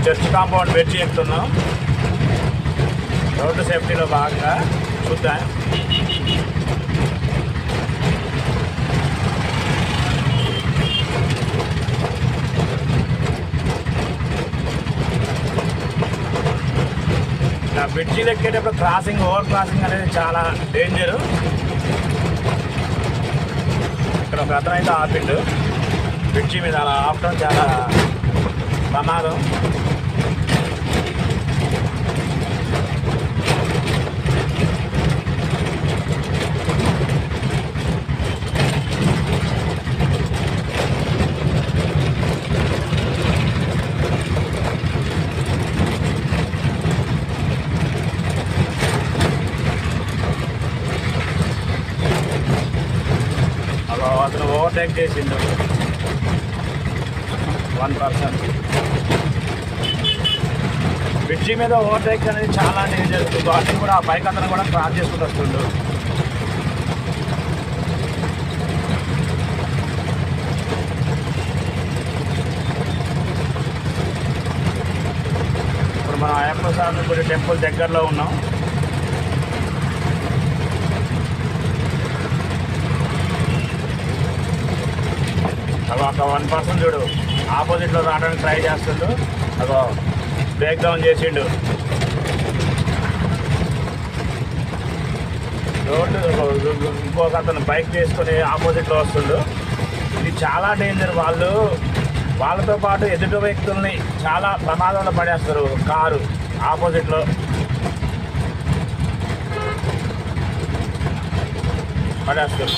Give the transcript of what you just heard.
Church compound bridge ఎక్కుతున్నాం. Road సేఫ్టీలో భాగంగా చూద్దాం. బ్రిడ్జిలు ఎక్కేటప్పుడు ఓవర్ క్రాసింగ్ అనేది చాలా డేంజరు. ఇక్కడ ఒక అతను అయితే ఆపిండు బ్రిడ్జి మీద, అలా ఆపడం చాలా ప్రమాదం. అతను ఓవర్టేక్ చేసిండు 1%. బ్రిడ్జి మీద ఓవర్టేక్ అనేది చాలా డేంజర్. వాటిని కూడా ఆ బైక్ అతను కూడా క్రాస్ చేసుకుంటూ వస్తుండు. ఇప్పుడు మనం అయ్యప్ప స్వామి గుడి టెంపుల్ దగ్గరలో ఉన్నాం. ఒక 1% చూడు ఆపోజిట్లో రావడానికి ట్రై చేస్తుండు. అదో బ్రేక్ డౌన్ చేసిండు. రోడ్డు ఇంకొక అతను బైక్ చేసుకొని ఆపోజిట్లో వస్తుండు. ఇది చాలా డేంజర్. వాళ్ళతో పాటు ఎదుటి వ్యక్తుల్ని చాలా ప్రమాదంలో పడేస్తారు. కారు ఆపోజిట్లో పడేస్తారు.